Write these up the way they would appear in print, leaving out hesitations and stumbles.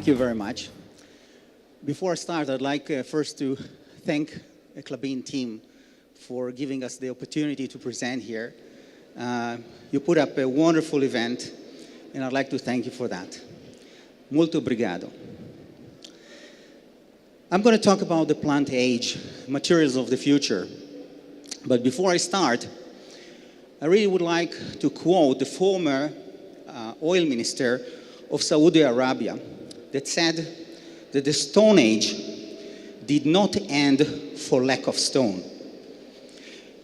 Thank you very much. Before I start, I'd like first to thank the Klabin team for giving us the opportunity to present here. You put up a wonderful event, and I'd like to thank you for that. Muito obrigado. I'm going to talk about the plant age, materials of the future. But before I start, I really would like to quote the former oil minister of Saudi Arabia that said that the Stone Age did not end for lack of stone.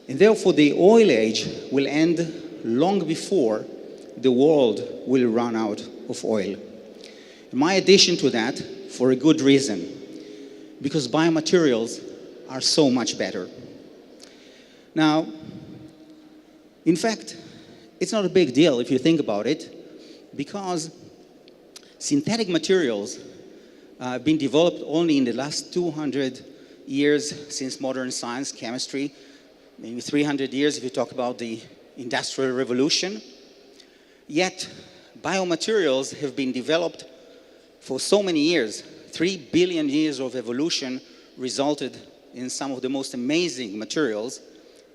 And therefore the oil age will end long before the world will run out of oil. My addition to that, for a good reason, because biomaterials are so much better. Now, in fact, it's not a big deal if you think about it, because synthetic materials have been developed only in the last 200 years since modern science, chemistry, maybe 300 years if you talk about the Industrial Revolution. Yet, biomaterials have been developed for so many years. 3 billion years of evolution resulted in some of the most amazing materials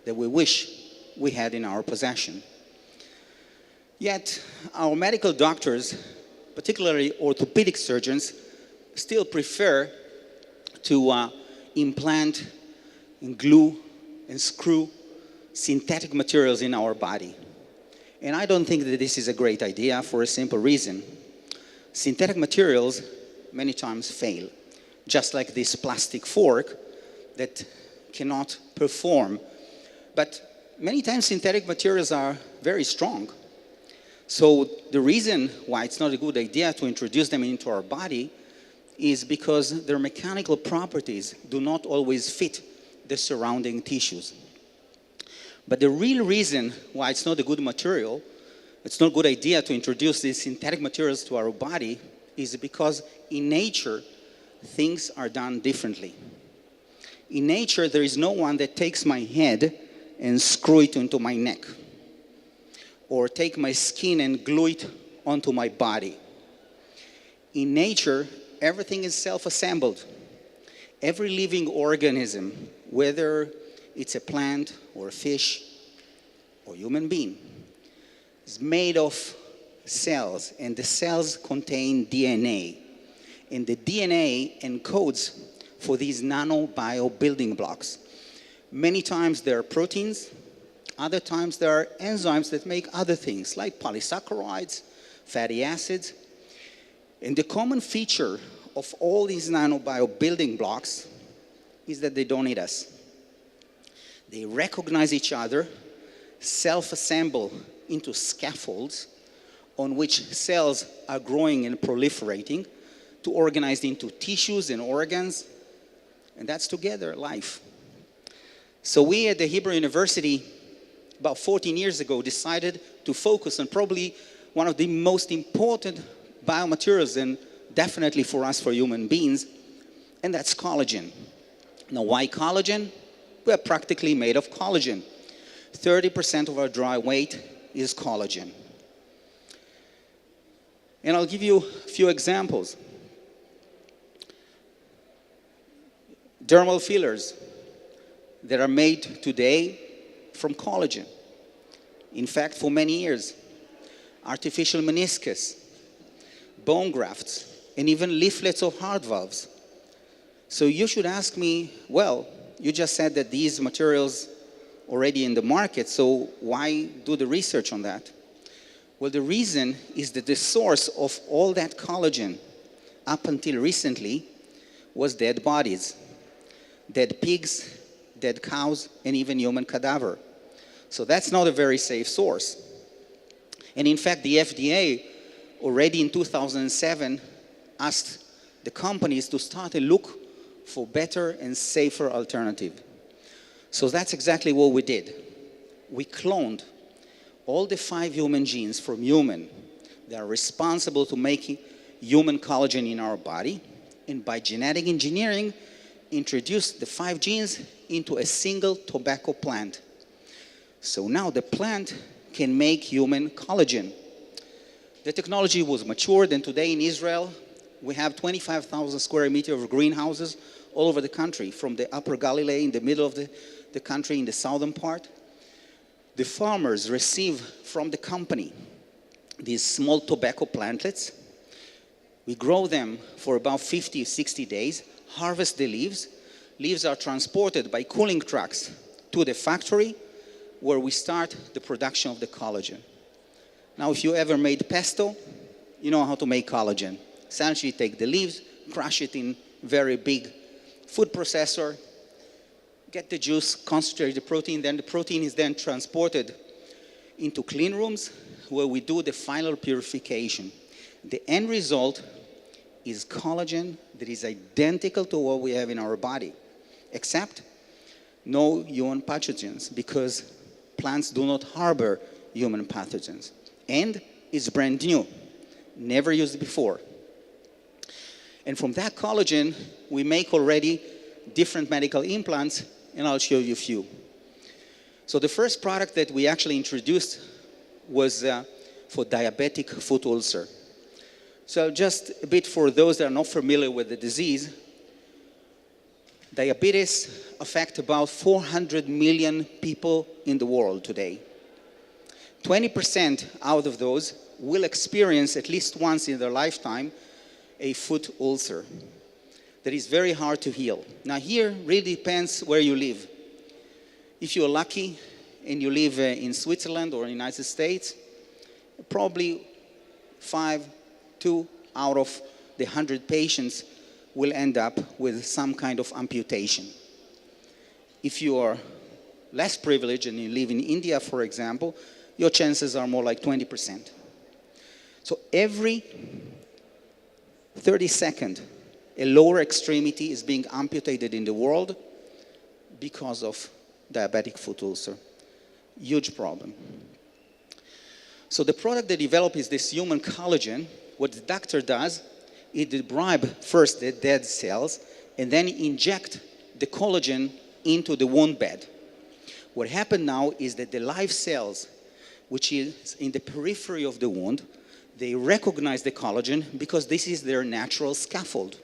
that we wish we had in our possession. Yet, our medical doctors, particularly orthopedic surgeons, still prefer to implant and glue and screw synthetic materials in our body. And I don't think that this is a great idea for a simple reason. Synthetic materials many times fail, just like this plastic fork that cannot perform. But many times synthetic materials are very strong. So the reason why it's not a good idea to introduce them into our body is because their mechanical properties do not always fit the surrounding tissues. But the real reason why it's not a good material, it's not a good idea to introduce these synthetic materials to our body, is because in nature, things are done differently. In nature, there is no one that takes my head and screw it into my neck, or take my skin and glue it onto my body. In nature, everything is self-assembled. Every living organism, whether it's a plant or a fish or human being, is made of cells, and the cells contain DNA. And the DNA encodes for these nano-bio building blocks. Many times there are proteins, other times there are enzymes that make other things, like polysaccharides, fatty acids. And the common feature of all these nano-bio building blocks is that they don't eat us. They recognize each other, self-assemble into scaffolds on which cells are growing and proliferating to organize into tissues and organs, and that's together life. So we at the Hebrew University, about 14 years ago, decided to focus on probably one of the most important biomaterials, and definitely for us, for human beings, and that's collagen. Now, why collagen? We're practically made of collagen. 30% of our dry weight is collagen. And I'll give you a few examples. Dermal fillers that are made today from collagen. In fact, for many years, artificial meniscus, bone grafts, and even leaflets of heart valves. So you should ask me, well, you just said that these materials already in the market, so why do the research on that? Well, the reason is that the source of all that collagen up until recently was dead bodies, dead pigs, dead cows, and even human cadaver. So that's not a very safe source. And in fact, the FDA already in 2007 asked the companies to start a look for better and safer alternative. So that's exactly what we did. We cloned all the 5 human genes from human that are responsible to making human collagen in our body, and by genetic engineering, introduced the 5 genes into a single tobacco plant. So now the plant can make human collagen. The technology was matured, and today in Israel, We have 25,000 square meters of greenhouses all over the country, from the upper Galilee in the middle of the country in the southern part. The farmers receive from the company these small tobacco plantlets. We grow them for about 50 or 60 days, harvest the leaves. Leaves are transported by cooling trucks to the factory where we start the production of the collagen. Now, if you ever made pesto, you know how to make collagen. Essentially, take the leaves, crush it in very big food processor, get the juice, concentrate the protein, then the protein is then transported into clean rooms where we do the final purification. The end result is collagen that is identical to what we have in our body, except no human pathogens, because plants do not harbor human pathogens. And it's brand new, never used before. And from that collagen, we make already different medical implants, and I'll show you a few. So the first product that we actually introduced was for diabetic foot ulcer. So just a bit for those that are not familiar with the disease, diabetes affects about 400 million people in the world today. 20% out of those will experience at least once in their lifetime a foot ulcer that is very hard to heal. Now here really depends where you live. If you're lucky and you live in Switzerland or in the United States, probably 2 out of the 100 patients will end up with some kind of amputation. If you are less privileged and you live in India, for example, your chances are more like 20%. So every 30 seconds, a lower extremity is being amputated in the world because of diabetic foot ulcer. Huge problem. So the product they develop is this human collagen. What the doctor does, it debride first the dead cells and then inject the collagen into the wound bed. What happened now is that the live cells, which is in the periphery of the wound, they recognize the collagen because this is their natural scaffold.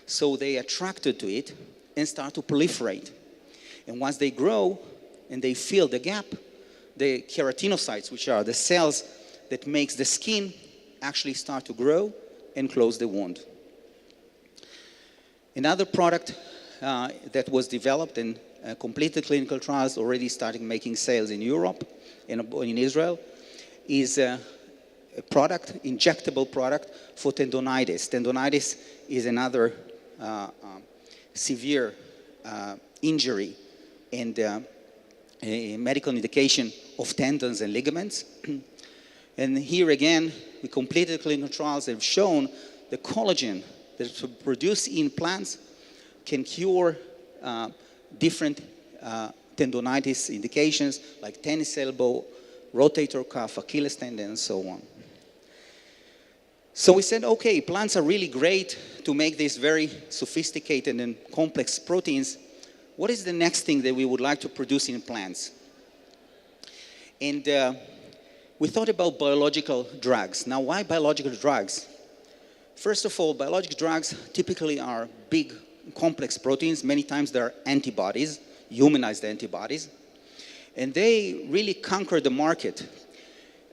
So they attracted to it and start to proliferate. And once they grow and they fill the gap, the keratinocytes, which are the cells that makes the skin, actually start to grow and close the wound. Another product that was developed and completed clinical trials, already starting making sales in Europe and in Israel, is a product, injectable product for tendonitis. Tendonitis is another severe injury and a medical indication of tendons and ligaments. And here again, we completed clinical trials that have shown the collagen that is produced in plants can cure different tendonitis indications like tennis elbow, rotator cuff, Achilles tendon, and so on. So we said, okay, plants are really great to make these very sophisticated and complex proteins. What is the next thing that we would like to produce in plants? And we thought about biological drugs. Now, why biological drugs? First of all, biological drugs typically are big, complex proteins. Many times they're antibodies, humanized antibodies. And they really conquer the market.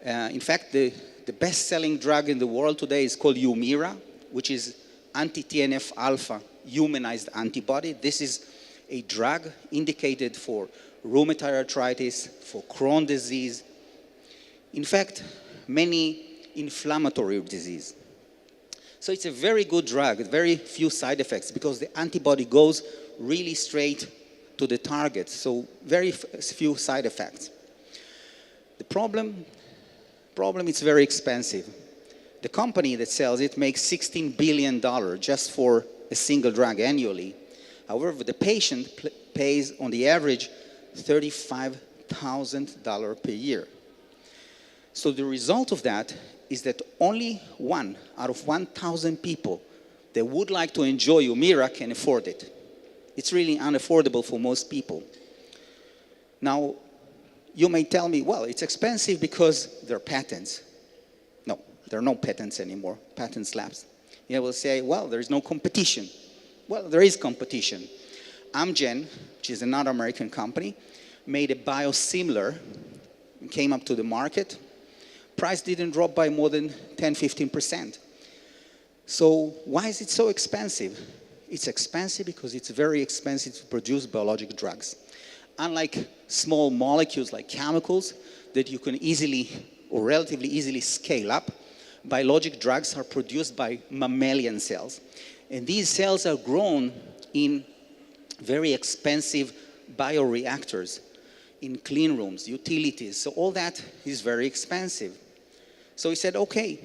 In fact, the best-selling drug in the world today is called Humira, which is anti-TNF-alpha humanized antibody. This is a drug indicated for rheumatoid arthritis, for Crohn's disease, in fact, many inflammatory disease. So it's a very good drug, very few side effects because the antibody goes really straight to the target, so very few side effects. The problem is very expensive. The company that sells it makes $16 billion just for a single drug annually. However, the patient pays on the average $35,000 per year. So the result of that is that only 1 out of 1,000 people that would like to enjoy Humira can afford it. It's really unaffordable for most people. Now, you may tell me, well, it's expensive because there are patents. No, there are no patents anymore. Patents lapsed. You will say, well, there is no competition. Well, there is competition. Amgen, which is another American company, made a biosimilar, came up to the market. Price didn't drop by more than 10-15%. So why is it so expensive? It's expensive because it's very expensive to produce biologic drugs. Unlike small molecules like chemicals that you can easily or relatively easily scale up, biologic drugs are produced by mammalian cells. And these cells are grown in very expensive bioreactors, in clean rooms, utilities. So all that is very expensive. So he said, okay,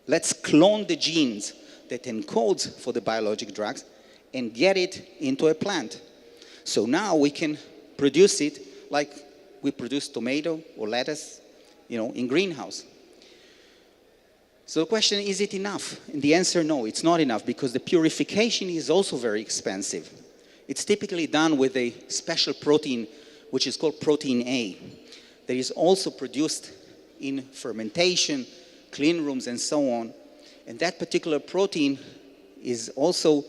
let's clone the genes that encodes for the biologic drugs and get it into a plant. So now we can produce it like we produce tomato or lettuce, in greenhouse. So the question, is it enough? And the answer, no, it's not enough, because the purification is also very expensive. It's typically done with a special protein, which is called protein A, that is also produced in fermentation, clean rooms, and so on. And that particular protein is also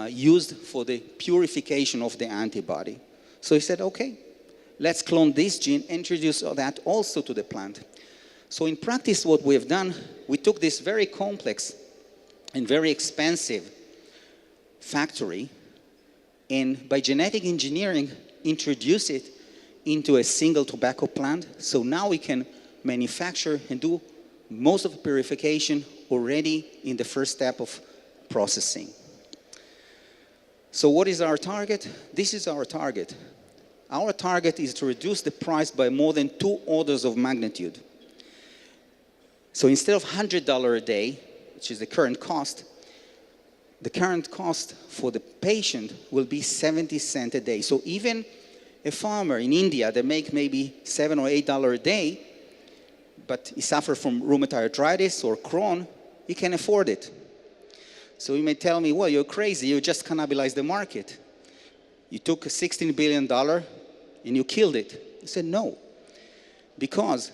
used for the purification of the antibody. So he said, okay, let's clone this gene, introduce that also to the plant. So in practice, what we have done, we took this very complex and very expensive factory, and by genetic engineering, introduce it into a single tobacco plant. So now we can manufacture and do most of the purification already in the first step of processing. So what is our target? This is our target. Our target is to reduce the price by more than 2 orders of magnitude. So instead of $100 a day, which is the current cost for the patient will be 70 cents a day. So even a farmer in India that make maybe $7 or $8 a day, but he suffers from rheumatoid arthritis or Crohn, he can afford it. So you may tell me, well, you're crazy, you just cannibalize the market. You took a $16 billion and you killed it. I said, no, because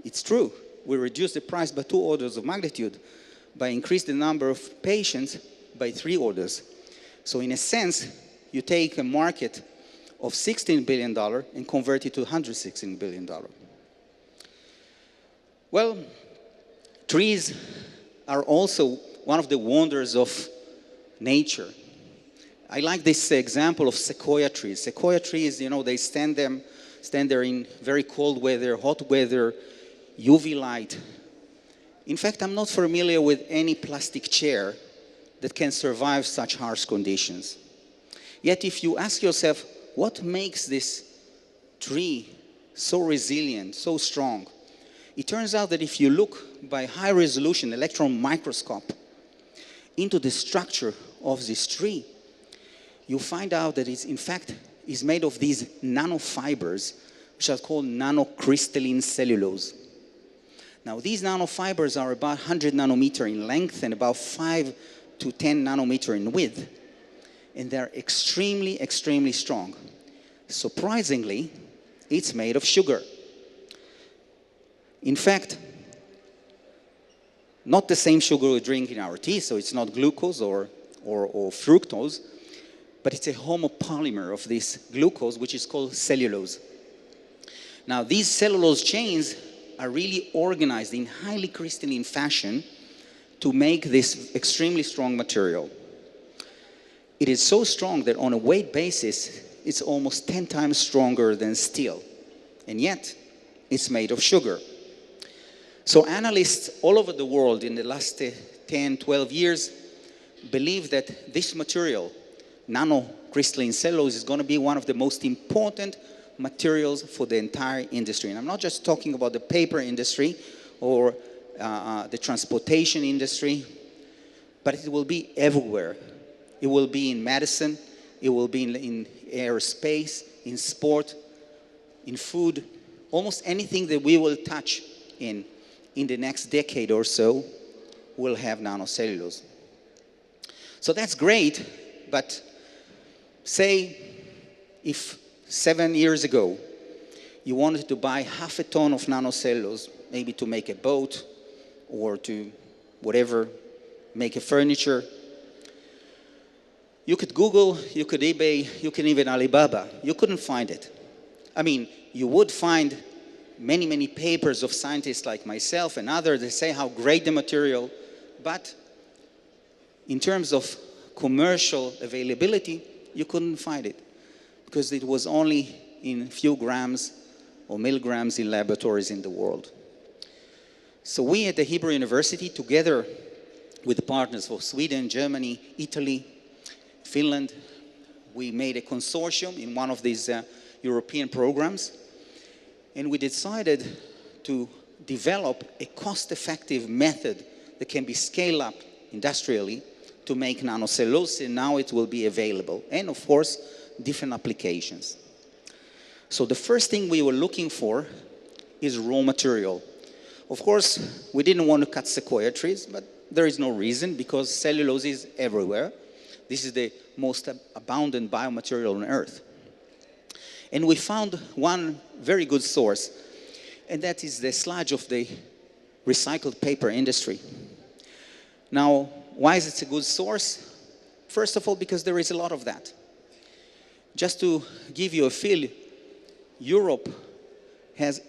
it's true. We reduced the price by 2 orders of magnitude, by increased the number of patients by 3 orders. So in a sense, you take a market of $16 billion and convert it to $116 billion. Well, trees are also one of the wonders of nature. I like this example of sequoia trees. Sequoia trees, they stand there in very cold weather, hot weather, UV light. In fact, I'm not familiar with any plastic chair that can survive such harsh conditions. Yet if you ask yourself, what makes this tree so resilient, so strong? It turns out that if you look by high resolution electron microscope into the structure of this tree, you find out that it's in fact is made of these nanofibers, which are called nanocrystalline cellulose. Now, these nanofibers are about 100 nanometer in length and about 5 to 10 nanometer in width. And they're extremely, extremely strong. Surprisingly, it's made of sugar. In fact, not the same sugar we drink in our tea, so it's not glucose or fructose, but it's a homopolymer of this glucose, which is called cellulose. Now, these cellulose chains are really organized in highly crystalline fashion to make this extremely strong material. It is so strong that on a weight basis, it's almost 10 times stronger than steel. And yet, it's made of sugar. So analysts all over the world in the last 10, 12 years believe that this material, nanocrystalline cellulose, is going to be one of the most important materials for the entire industry. And I'm not just talking about the paper industry or the transportation industry, but it will be everywhere. It will be in medicine, it will be in aerospace, in sport, in food, almost anything that we will touch in the next decade or so will have nanocellulose. So that's great, but say if 7 years ago you wanted to buy half a ton of nanocellulose, maybe to make a boat or to whatever make a furniture. You could Google, you could eBay, you can even Alibaba. You couldn't find it. I mean, you would find many, many papers of scientists like myself and others that say how great the material, but in terms of commercial availability, you couldn't find it because it was only in a few grams or milligrams in laboratories in the world. So we at the Hebrew University, together with partners from Sweden, Germany, Italy, Finland, we made a consortium in one of these European programs, and we decided to develop a cost-effective method that can be scaled up industrially to make nanocellulose, and now it will be available, and of course, different applications. So the first thing we were looking for is raw material. Of course, we didn't want to cut sequoia trees, but there is no reason because cellulose is everywhere. This is the most abundant biomaterial on Earth. And we found one very good source, and that is the sludge of the recycled paper industry. Now, why is it a good source? First of all, because there is a lot of that. Just to give you a feel, Europe has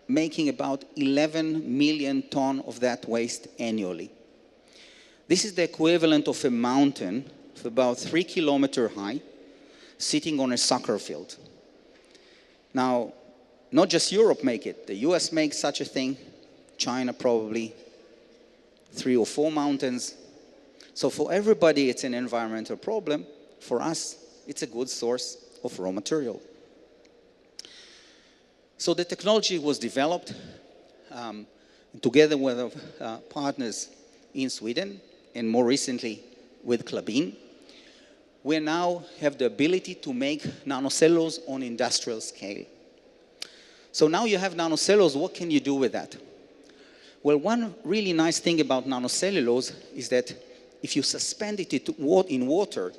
making about 11 million tons of that waste annually. This is the equivalent of a mountain of about 3 kilometers high, sitting on a soccer field. Now, not just Europe make it. The US makes such a thing. China probably 3 or 4 mountains. So for everybody, it's an environmental problem. For us, it's a good source of raw material. So the technology was developed together with partners in Sweden and more recently with Klabin. We now have the ability to make nanocellulose on industrial scale. So now you have nanocellulose, what can you do with that? Well, one really nice thing about nanocellulose is that if you suspend it in water,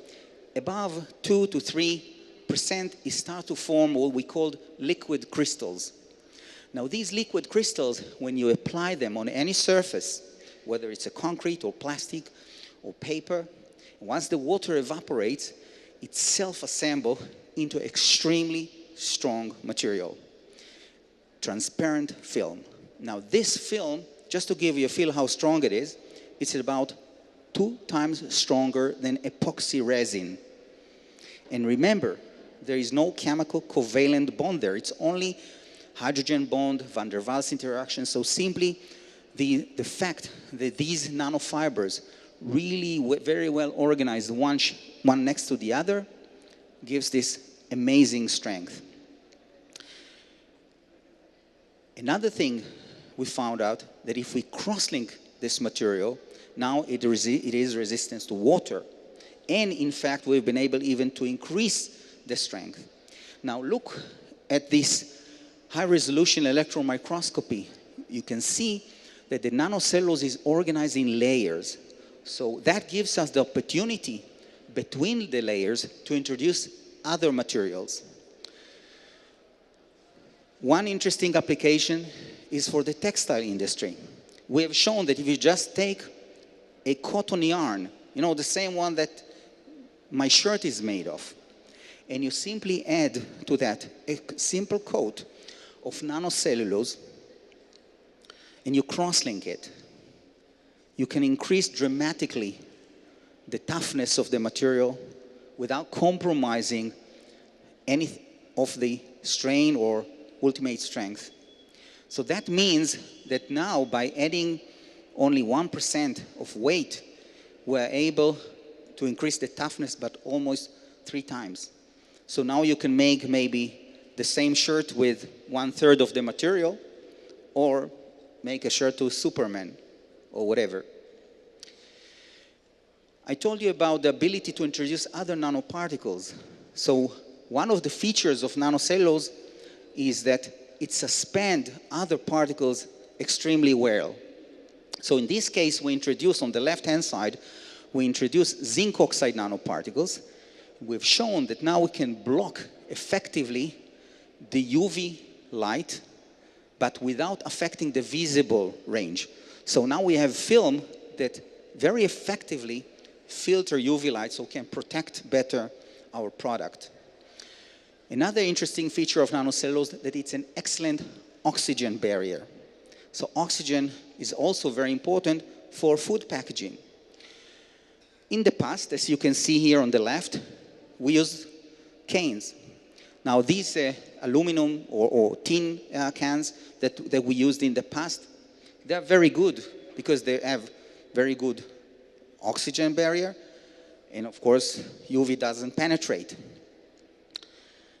above 2 to 3%, it starts to form what we call liquid crystals. Now these liquid crystals, when you apply them on any surface, whether it's a concrete or plastic or paper, once the water evaporates, it self-assembles into extremely strong material, transparent film. Now this film, just to give you a feel how strong it is, it's about 2 times stronger than epoxy resin. And remember, there is no chemical covalent bond there. It's only hydrogen bond, van der Waals interaction. So simply the fact that these nanofibers really very well organized, one next to the other, gives this amazing strength. Another thing we found out that if we cross-link this material, now it is resistant to water. And in fact, we've been able even to increase the strength. Now look at this high-resolution electron microscopy. You can see that the nanocellulose is organized in layers. So that gives us the opportunity between the layers to introduce other materials. One interesting application is for the textile industry. We have shown that if you just take a cotton yarn, you know, the same one that my shirt is made of, and you simply add to that a simple coat of nanocellulose, and you cross-link it, you can increase dramatically the toughness of the material without compromising any of the strain or ultimate strength. So that means that now by adding only 1% of weight, we're able to increase the toughness but almost 3 times. So now you can make maybe the same shirt with 1/3 of the material, or make a shirt to Superman or whatever. I told you about the ability to introduce other nanoparticles. So one of the features of nanocellulose is that it suspends other particles extremely well. So in this case, we introduce on the left-hand side, we introduce zinc oxide nanoparticles. We've shown that now we can block effectively the UV light, but without affecting the visible range. So now we have film that very effectively filter UV light so can protect better our product. Another interesting feature of nanocellulose that it's an excellent oxygen barrier. So oxygen is also very important for food packaging. In the past, as you can see here on the left, we used cans. Now these aluminum or tin cans that we used in the past, they're very good because they have very good oxygen barrier, and of course UV doesn't penetrate.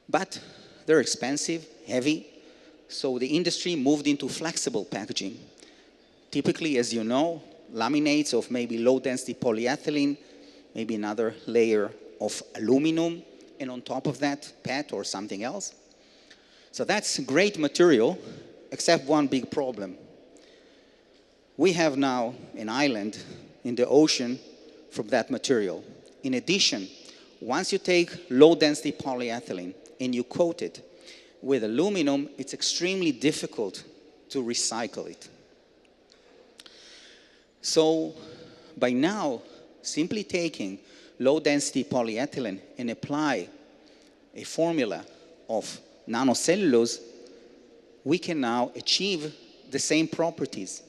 But they're expensive, heavy, so the industry moved into flexible packaging. Typically, as you know, laminates of maybe low-density polyethylene, maybe another layer of aluminum, and on top of that, PET or something else. So that's great material, except one big problem. We have now an island in the ocean from that material. In addition, once you take low-density polyethylene and you coat it with aluminum, it's extremely difficult to recycle it. So by now, simply taking low-density polyethylene and apply a formula of nanocellulose, we can now achieve the same properties.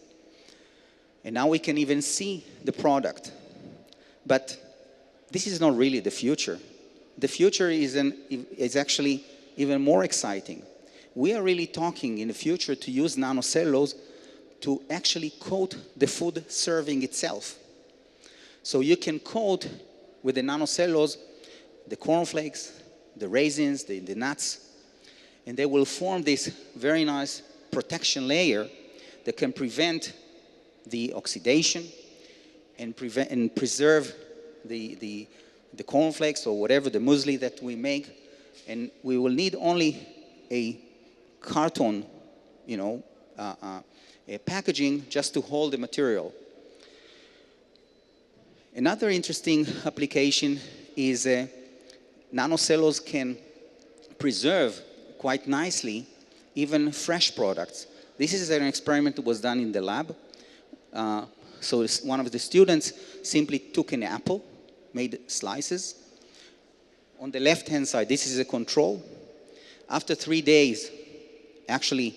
And now we can even see the product. But this is not really the future. The future is actually even more exciting. We are really talking in the future to use nanocellulose to actually coat the food serving itself. So you can coat with the nanocellulose the cornflakes, the raisins, the nuts, and they will form this very nice protection layer that can prevent the oxidation and preserve the cornflakes or whatever, the muesli that we make. And we will need only a carton, a packaging just to hold the material. Another interesting application is nanocellulose can preserve quite nicely even fresh products. This is an experiment that was done in the lab. So one of the students simply took an apple, made slices. On the left-hand side, this is a control. After 3 days, actually,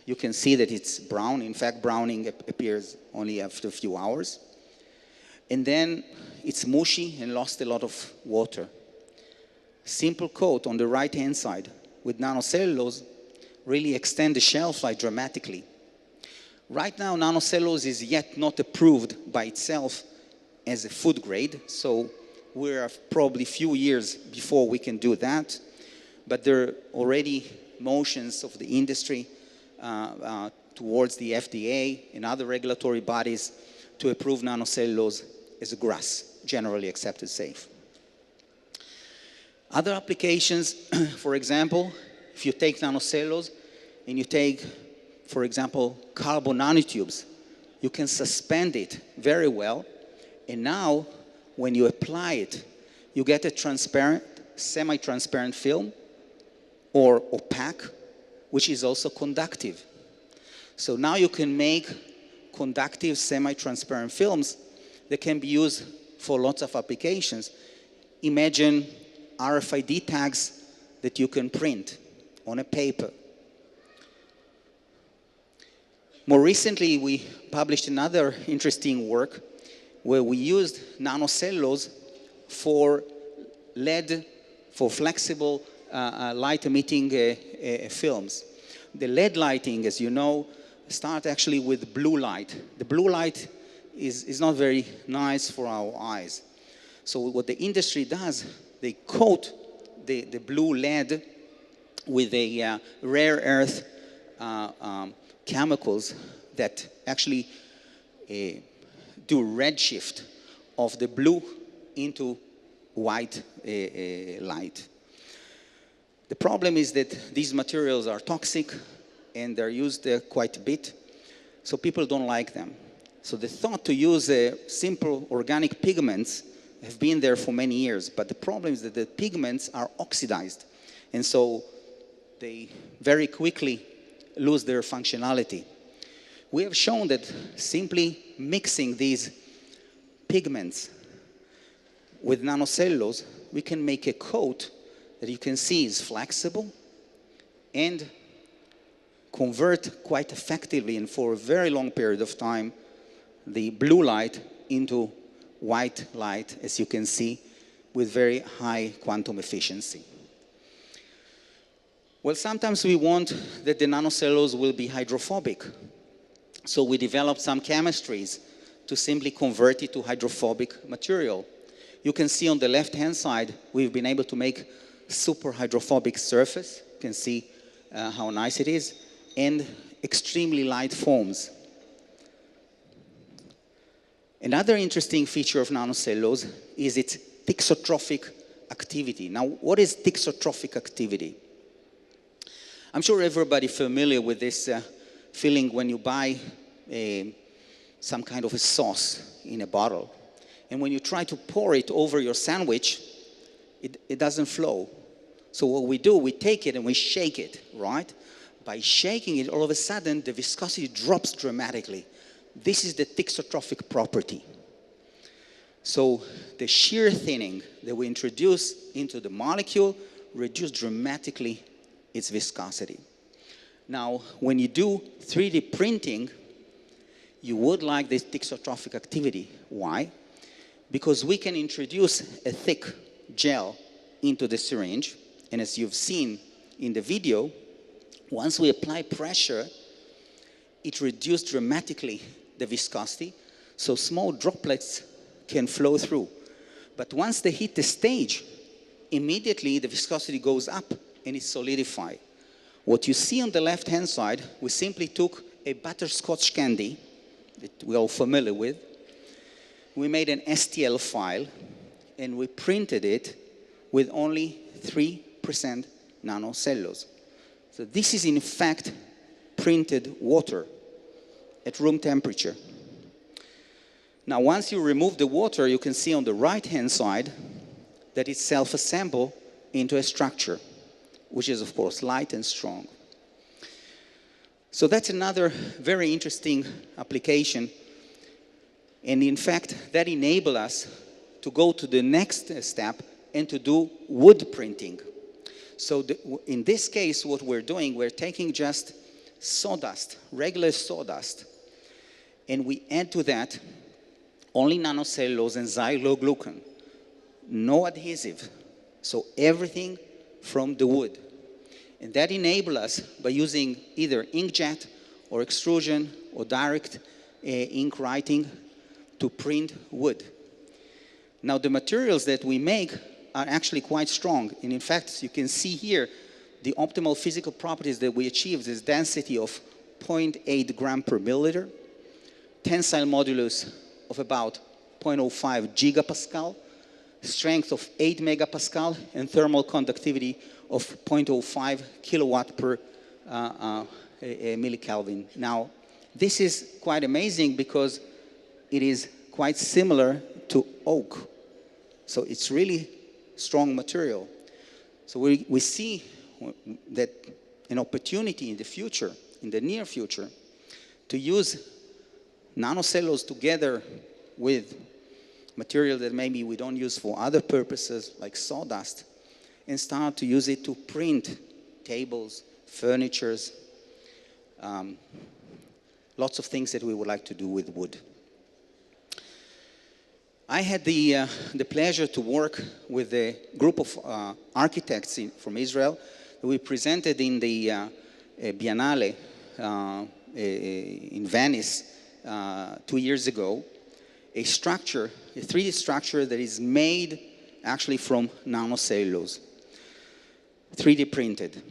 you can see that it's brown. In fact, browning appears only after a few hours. And then it's mushy and lost a lot of water. Simple coat on the right-hand side with nanocellulose really extend the shelf life dramatically. Right now, nanocellulose is yet not approved by itself as a food grade, so we're probably a few years before we can do that. But there are already motions of the industry towards the FDA and other regulatory bodies to approve nanocellulose as a GRAS, generally accepted safe. Other applications, for example, if you take nanocellulose and you take, for example, carbon nanotubes, you can suspend it very well. And now, when you apply it, you get a transparent, semi-transparent film or opaque, which is also conductive. So now you can make conductive, semi-transparent films that can be used for lots of applications. Imagine RFID tags that you can print on a paper. More recently, we published another interesting work where we used nanocellulose for LED, for flexible light-emitting films. The LED lighting, as you know, starts actually with blue light. The blue light is not very nice for our eyes. So what the industry does, they coat the blue LED with a rare earth chemicals that actually do redshift of the blue into white light. The problem is that these materials are toxic and they're used quite a bit, so people don't like them. So the thought to use simple organic pigments have been there for many years, but the problem is that the pigments are oxidized, and so they very quickly lose their functionality. We have shown that simply mixing these pigments. With nanocellulose, we can make a coat that you can see is flexible and convert quite effectively and for a very long period of time the blue light into white light, as you can see, with very high quantum efficiency. Well, sometimes we want that the nanocellulose will be hydrophobic. So we developed some chemistries to simply convert it to hydrophobic material. You can see on the left-hand side, we've been able to make super hydrophobic surface. You can see how nice it is, and extremely light foams. Another interesting feature of nanocellulose is its thixotropic activity. Now, what is thixotropic activity? I'm sure everybody familiar with this feeling when you buy some kind of a sauce in a bottle. And when you try to pour it over your sandwich, it doesn't flow. So what we do, we take it and we shake it, right? By shaking it, all of a sudden, the viscosity drops dramatically. This is the thixotropic property. So the shear thinning that we introduce into the molecule reduces dramatically its viscosity. Now, when you do 3D printing, you would like this thixotropic activity. Why? Because we can introduce a thick gel into the syringe, and as you've seen in the video, once we apply pressure, it reduces dramatically the viscosity, so small droplets can flow through. But once they hit the stage, immediately the viscosity goes up and it solidifies. What you see on the left-hand side, we simply took a butterscotch candy that we're all familiar with. We made an STL file and we printed it with only 3% nanocellulose. So this is in fact printed water at room temperature. Now, once you remove the water, you can see on the right-hand side that it self-assembles into a structure, which is, of course, light and strong. So that's another very interesting application. And in fact, that enables us to go to the next step and to do wood printing. So in this case, what we're doing, we're taking just sawdust, regular sawdust, and we add to that only nanocellulose and xyloglucan, no adhesive. So everything from the wood. And that enables us, by using either inkjet or extrusion or direct ink writing, to print wood. Now, the materials that we make are actually quite strong. And in fact, as you can see here, the optimal physical properties that we achieved is density of 0.8 gram per milliliter, tensile modulus of about 0.05 gigapascal, strength of 8 megapascal, and thermal conductivity of 0.05 kilowatt per millikelvin. Now, this is quite amazing because it is quite similar to oak. So it's really strong material. So we see that an opportunity in the future, in the near future, to use nanocellulose together with material that maybe we don't use for other purposes, like sawdust, and start to use it to print tables, furnitures, lots of things that we would like to do with wood. I had the pleasure to work with a group of architects from Israel. We presented in the Biennale in Venice 2 years ago a structure, a 3D structure that is made actually from nanocellulose, 3D printed.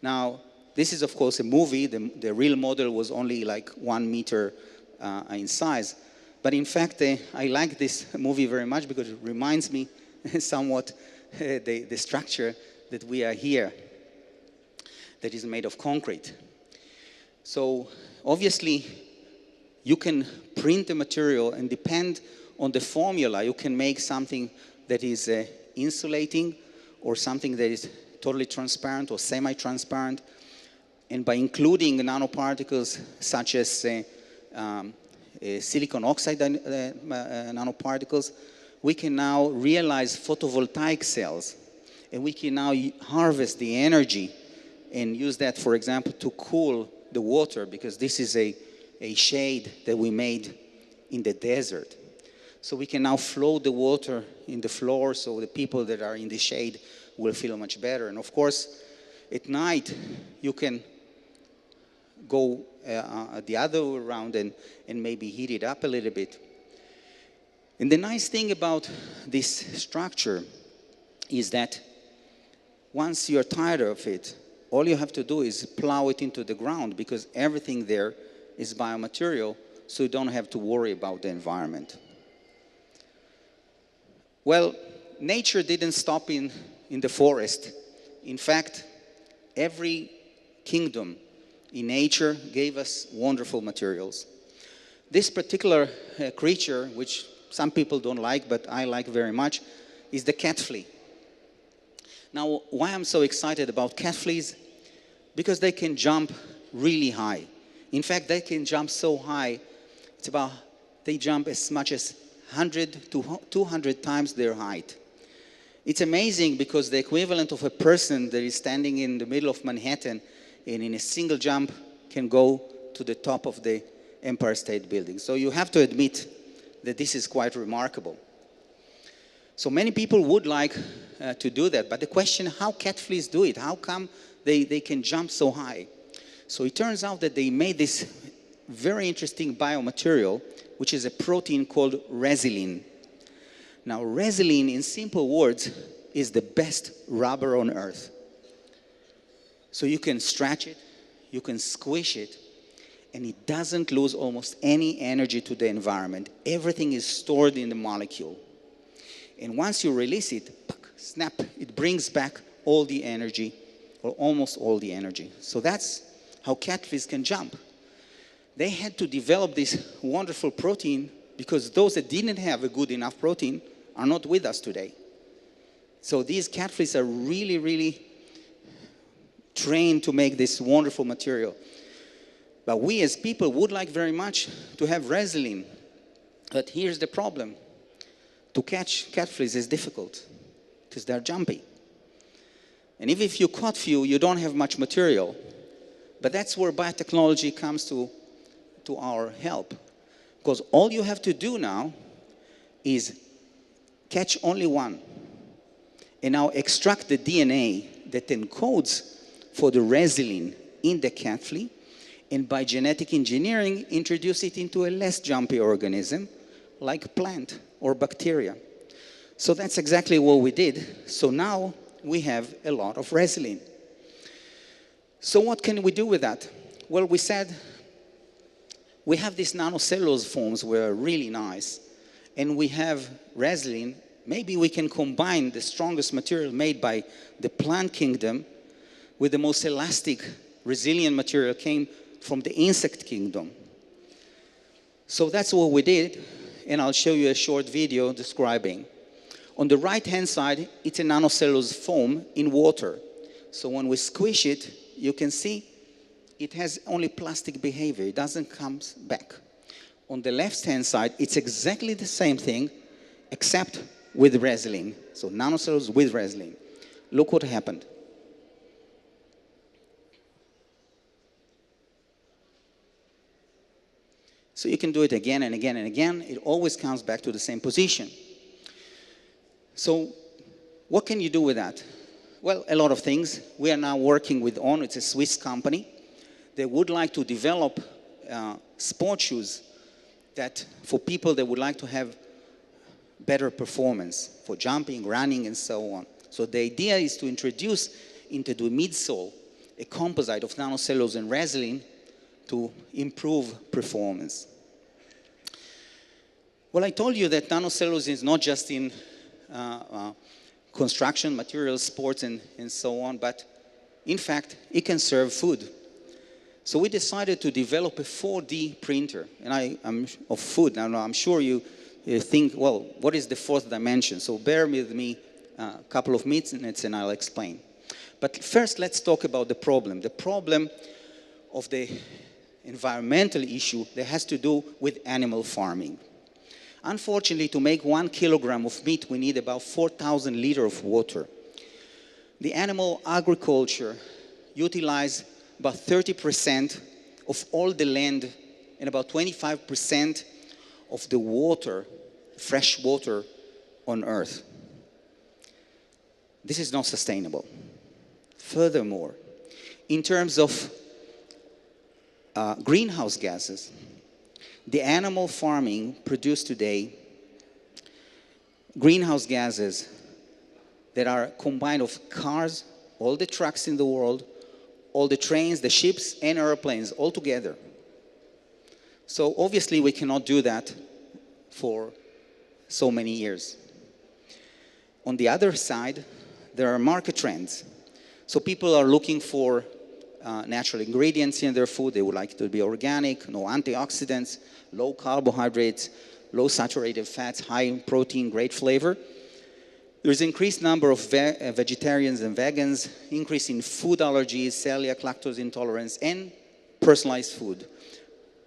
Now, this is of course a movie. The real model was only like 1 meter in size. But in fact, I like this movie very much because it reminds me somewhat the structure that we are here, that is made of concrete. So obviously, you can print the material, and depend on the formula, you can make something that is insulating or something that is totally transparent or semi-transparent. And by including nanoparticles such as silicon oxide nanoparticles, we can now realize photovoltaic cells, and we can now harvest the energy and use that, for example, to cool the water, because this is a shade that we made in the desert. So we can now float the water in the floor, so the people that are in the shade will feel much better. And of course, at night, you can go the other way around and maybe heat it up a little bit. And the nice thing about this structure is that once you're tired of it, all you have to do is plow it into the ground, because everything there is biomaterial, so you don't have to worry about the environment. Well, nature didn't stop in the forest. In fact, every kingdom in nature gave us wonderful materials. This particular creature, which some people don't like, but I like very much, is the cat flea. Now, why I'm so excited about cat fleas? Because they can jump really high. In fact, they can jump so high, they jump as much as 100 to 200 times their height. It's amazing, because the equivalent of a person that is standing in the middle of Manhattan and in a single jump can go to the top of the Empire State Building. So you have to admit that this is quite remarkable. So many people would like to do that, but the question, how cat fleas do it? How come they can jump so high? So it turns out that they made this very interesting biomaterial, which is a protein called resilin. Now, resilin, in simple words, is the best rubber on earth. So you can stretch it, you can squish it, and it doesn't lose almost any energy to the environment. Everything is stored in the molecule. And once you release it, snap, it brings back all the energy, or almost all the energy. So that's how cat fleas can jump. They had to develop this wonderful protein, because those that didn't have a good enough protein are not with us today. So these cat fleas are really, really trained to make this wonderful material. But we as people would like very much to have resilin. But here's the problem. To catch cat fleas is difficult, because they're jumpy. And if you caught few, you don't have much material. But that's where biotechnology comes to our help. Because all you have to do now is catch only one, and now extract the DNA that encodes for the resilin in the cat flea, and by genetic engineering, introduce it into a less jumpy organism, like plant or bacteria. So that's exactly what we did. So now we have a lot of resilin. So what can we do with that? Well, we said we have these nanocellulose forms which are really nice, and we have resilin. Maybe we can combine the strongest material made by the plant kingdom with the most elastic, resilient material came from the insect kingdom. So that's what we did, and I'll show you a short video describing. On the right-hand side, it's a nanocellulose foam in water. So when we squish it, you can see it has only plastic behavior. It doesn't come back. On the left-hand side, it's exactly the same thing, except with resilin. So nanocellulose with resilin. Look what happened. So you can do it again and again and again. It always comes back to the same position. So what can you do with that? Well, a lot of things. We are now working with On. It's a Swiss company. They would like to develop sport shoes that for people that would like to have better performance for jumping, running, and so on. So the idea is to introduce into the midsole a composite of nanocellulose and resilin to improve performance. Well, I told you that nanocellulose is not just in construction, materials, sports, and so on, but in fact, it can serve food. So we decided to develop a 4D printer, and of food. Now, I'm sure you think, well, what is the fourth dimension? So bear with me a couple of minutes and I'll explain. But first, let's talk about the problem. The problem of the environmental issue that has to do with animal farming. Unfortunately, to make 1 kilogram of meat, we need about 4,000 liters of water. The animal agriculture utilizes about 30% of all the land and about 25% of the water, fresh water on Earth. This is not sustainable. Furthermore, in terms of greenhouse gases, the animal farming produces today greenhouse gases that are combined of cars, all the trucks in the world, all the trains, the ships, and airplanes all together. So obviously we cannot do that for so many years. On the other side, there are market trends. So people are looking for natural ingredients in their food. They would like it to be organic, no antioxidants, low carbohydrates, low saturated fats, high in protein, great flavor. There's an increased number of vegetarians and vegans, increase in food allergies, celiac, lactose intolerance, and personalized food.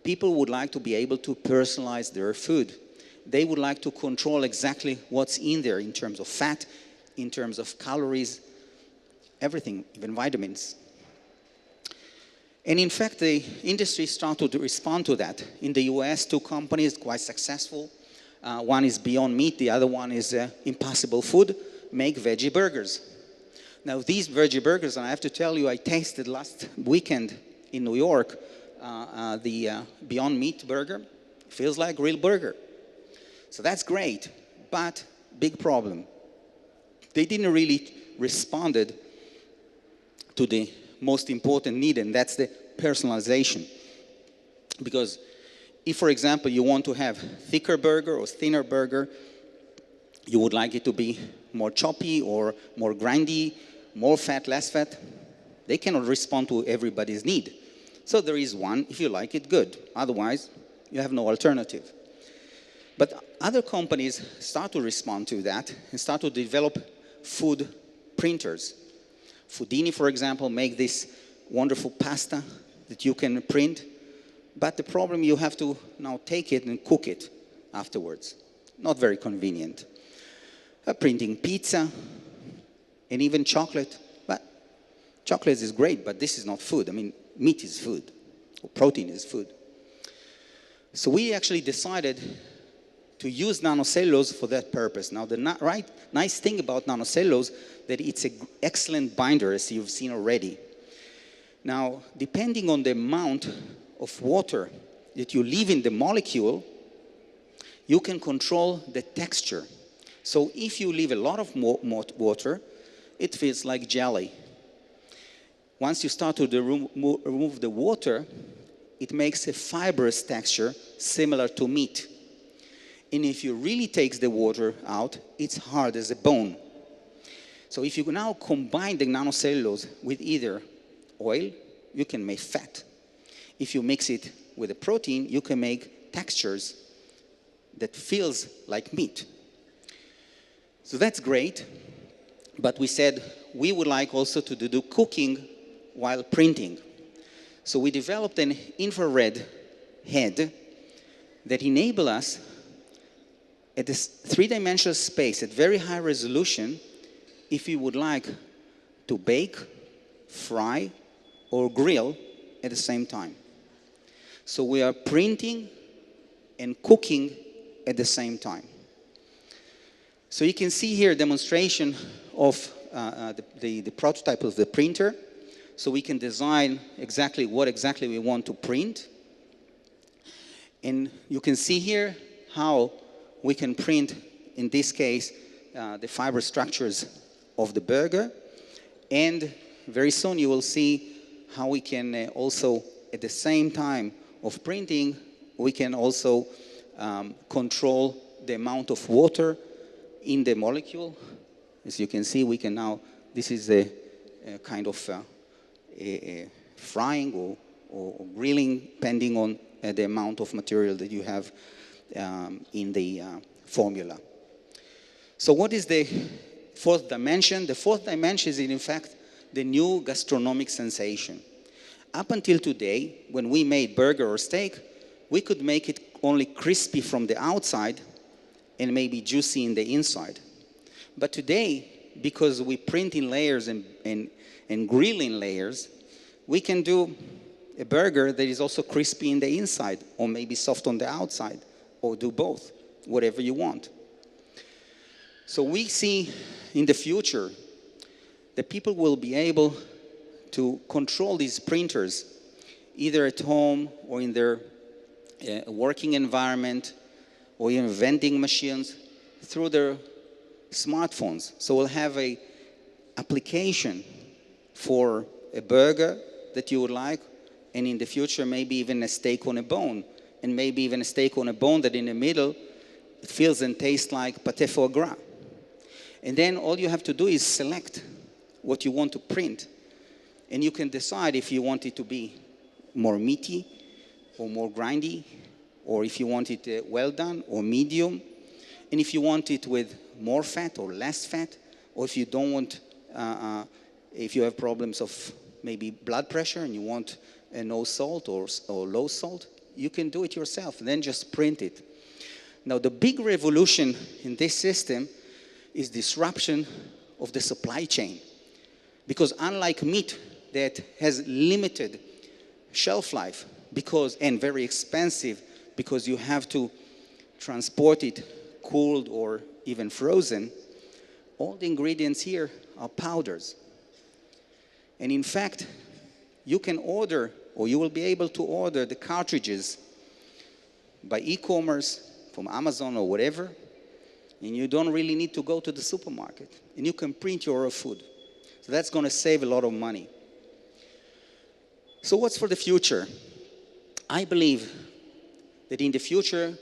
People would like to be able to personalize their food. They would like to control exactly what's in there in terms of fat, in terms of calories, everything, even vitamins. And in fact, the industry started to respond to that. In the US, 2 companies quite successful. One is Beyond Meat, the other one is Impossible Food, make veggie burgers. Now these veggie burgers, and I have to tell you, I tasted last weekend in New York, the Beyond Meat burger. Feels like a real burger. So that's great, but big problem. They didn't really responded to the most important need, and that's the personalization. Because if, for example, you want to have thicker burger or thinner burger, you would like it to be more choppy or more grindy, more fat, less fat. They cannot respond to everybody's need. So there is one, if you like it, good. Otherwise, you have no alternative. But other companies start to respond to that and start to develop food printers. Foodini, for example, make this wonderful pasta that you can print. But the problem, you have to now take it and cook it afterwards. Not very convenient. Printing pizza and even chocolate. But chocolate is great, but this is not food. I mean, meat is food, or protein is food. So we actually decided to use nanocellulose for that purpose. Now, the nice thing about nanocellulose that it's an excellent binder, as you've seen already. Now, depending on the amount of water that you leave in the molecule, you can control the texture. So if you leave a lot of water, it feels like jelly. Once you start to remove the water, it makes a fibrous texture similar to meat. And if you really take the water out, it's hard as a bone. So if you now combine the nanocellulose with either oil, you can make fat. If you mix it with a protein, you can make textures that feels like meat. So that's great, but we said we would like also to do cooking while printing. So we developed an infrared head that enables us at this 3-dimensional space at very high resolution, if you would like to bake, fry, or grill at the same time. So we are printing and cooking at the same time. So you can see here a demonstration of the prototype of the printer. So we can design exactly what exactly we want to print. And you can see here how we can print, in this case, the fiber structures of the burger. And very soon you will see how we can also, at the same time of printing, we can also control the amount of water in the molecule. As you can see, we can now, this is a kind of frying or grilling, depending on the amount of material that you have in the formula. So what is the 4th dimension? The 4th dimension is, in fact, the new gastronomic sensation. Up until today, when we made burger or steak, we could make it only crispy from the outside and maybe juicy in the inside. But today, because we print in layers and grill in layers, we can do a burger that is also crispy in the inside, or maybe soft on the outside, or do both, whatever you want. So we see in the future that people will be able to control these printers, either at home or in their working environment, or even vending machines, through their smartphones. So we'll have an application for a burger that you would like, and in the future maybe even a steak on a bone, and maybe even a steak on a bone that in the middle it feels and tastes like pâté foie gras. And then all you have to do is select what you want to print, and you can decide if you want it to be more meaty or more grindy, or if you want it well done or medium, and if you want it with more fat or less fat, or if you don't want, if you have problems of maybe blood pressure and you want no salt or low salt, you can do it yourself, and then just print it. Now, the big revolution in this system is disruption of the supply chain. Because unlike meat that has limited shelf life and very expensive because you have to transport it cooled or even frozen, all the ingredients here are powders. And in fact, you can order, or you will be able to order the cartridges by e-commerce from Amazon or whatever, and you don't really need to go to the supermarket, and you can print your own food. So that's going to save a lot of money. So what's for the future? I believe that in the future,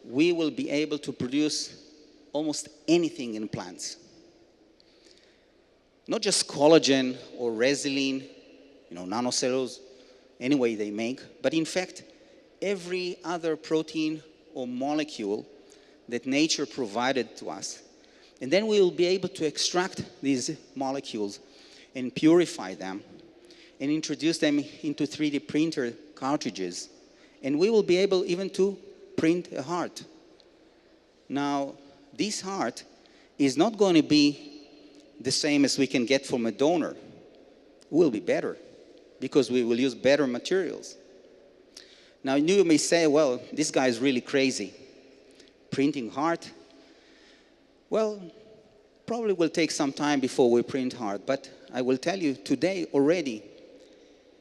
we will be able to produce almost anything in plants. Not just collagen or resin, Nano Cellulose, any way they make, but in fact, every other protein or molecule that nature provided to us. And then we will be able to extract these molecules and purify them and introduce them into 3D printer cartridges. And we will be able even to print a heart. Now, this heart is not going to be the same as we can get from a donor. It will be better because we will use better materials. Now, you may say, well, this guy is really crazy. Printing heart? Well, probably will take some time before we print heart, but I will tell you today already,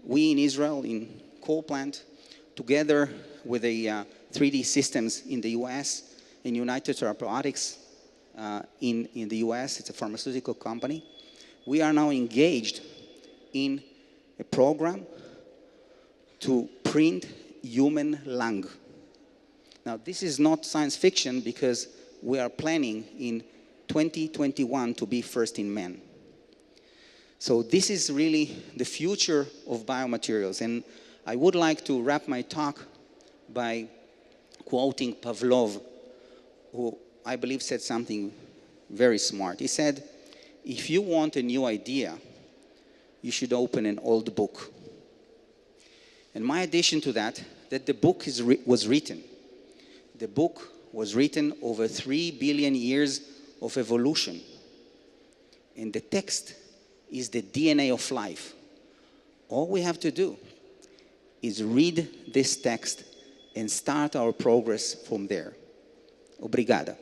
we in Israel, in coal plant, together with the 3D systems in the US, in United Therapeutics in the US, it's a pharmaceutical company, we are now engaged in a program to print human lung. Now, this is not science fiction because we are planning in 2021 to be first in man. So this is really the future of biomaterials. And I would like to wrap my talk by quoting Pavlov, who I believe said something very smart. He said, if you want a new idea, you should open an old book. And my addition to that the book was written. The book was written over 3 billion years of evolution. And the text is the DNA of life. All we have to do is read this text and start our progress from there. Obrigada.